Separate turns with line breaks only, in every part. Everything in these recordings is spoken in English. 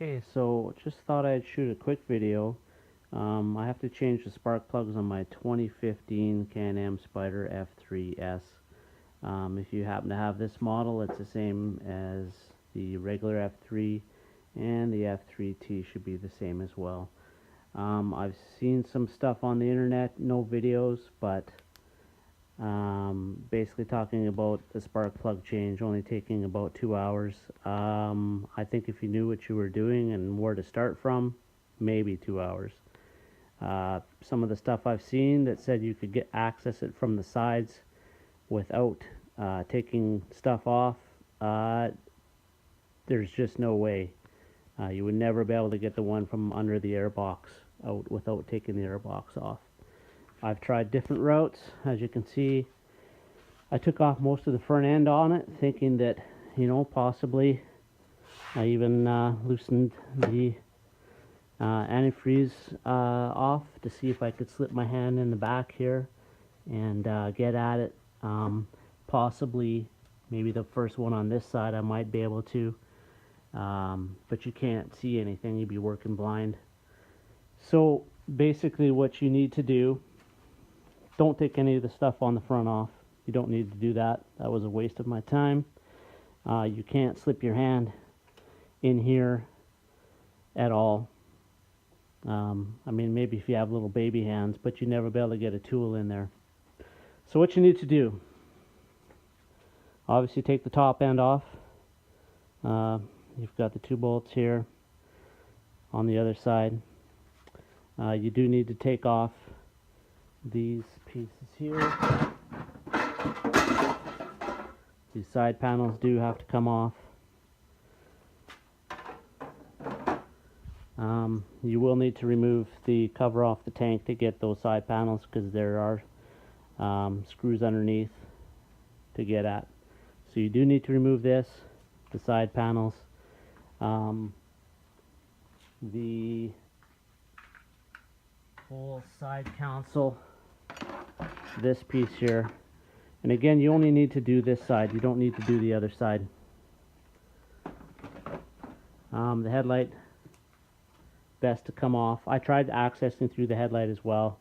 Okay, so just thought I'd shoot a quick video. I have to change the spark plugs on my 2015 Can-Am Spyder F3S. If you happen to have this model, it's the same as the regular F3, and the F3T should be the same as well. I've seen some stuff on the internet, no videos, but basically talking about the spark plug change only taking about 2 hours. I think if you knew what you were doing and where to start from, maybe 2 hours. Some of the stuff I've seen that said you could access it from the sides without taking stuff off, there's just no way. You would never be able to get the one from under the airbox out without taking the airbox off. I've tried different routes. As you can see, I took off most of the front end on it, thinking that, possibly I even loosened the antifreeze off to see if I could slip my hand in the back here and get at it. Possibly, maybe the first one on this side I might be able to, but you can't see anything. You'd be working blind. So basically what you need to do, don't take any of the stuff on the front off. You don't need to do that. That was a waste of my time. You can't slip your hand in here at all. I mean, maybe if you have little baby hands, but you never be able to get a tool in there. So what you need to do, obviously take the top end off. You've got the 2 bolts here on the other side. You do need to take off these pieces here. These side panels do have to come off. You will need to remove the cover off the tank to get those side panels, because there are screws underneath to get at. So you do need to remove this, the side panels, the whole side console, this piece here. And again, you only need to do this side. You don't need to do the other side. The headlight, best to come off. I tried accessing through the headlight as well,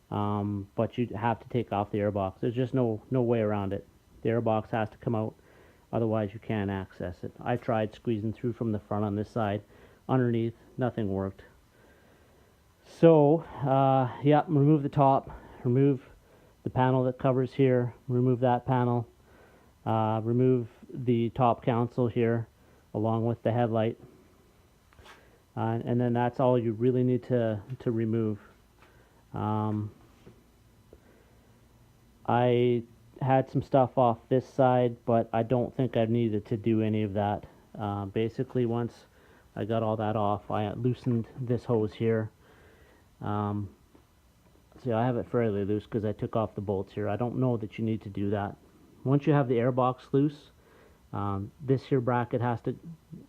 but you have to take off the airbox. There's just no way around it. The airbox has to come out, otherwise you can't access it. I tried squeezing through from the front on this side. Underneath, nothing worked. So, yeah, remove the top, remove the panel that covers here, remove that panel, remove the top console here, along with the headlight. And then that's all you really need to remove. I had some stuff off this side, but I don't think I needed to do any of that. Basically, once I got all that off, I loosened this hose here. See, I have it fairly loose because I took off the bolts here. I don't know that you need to do that. Once you have the airbox loose, this here bracket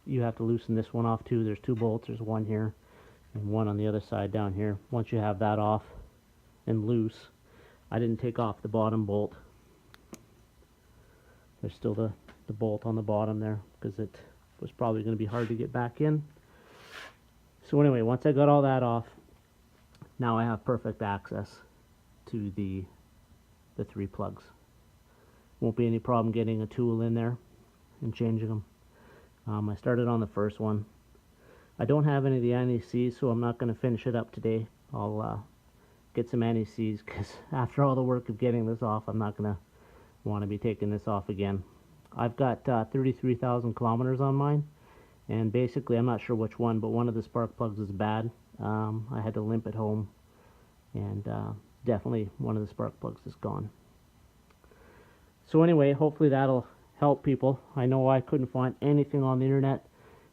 you have to loosen this one off too. There's 2 bolts. There's one here and one on the other side down here. Once you have that off and loose, I didn't take off the bottom bolt. There's still the bolt on the bottom there because it was probably going to be hard to get back in. So anyway, once I got all that off, now I have perfect access to the 3 plugs. Won't be any problem getting a tool in there and changing them. I started on the first one. I don't have any of the anti-seize, so I'm not going to finish it up today. I'll get some anti-seize, because after all the work of getting this off, I'm not going to want to be taking this off again. I've got 33,000 kilometers on mine, and basically I'm not sure which one, but one of the spark plugs is bad. I had to limp it home, and definitely one of the spark plugs is gone. So anyway, hopefully that'll help people. I know I couldn't find anything on the internet,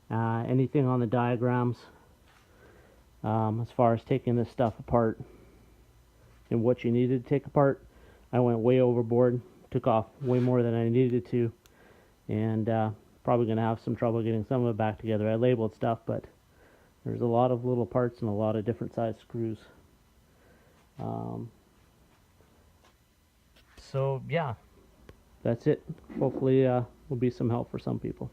anything on the diagrams, as far as taking this stuff apart and what you needed to take apart. I went way overboard, took off way more than I needed to, and probably going to have some trouble getting some of it back together. I labeled stuff, but there's a lot of little parts and a lot of different size screws. So yeah, that's it. Hopefully will be some help for some people.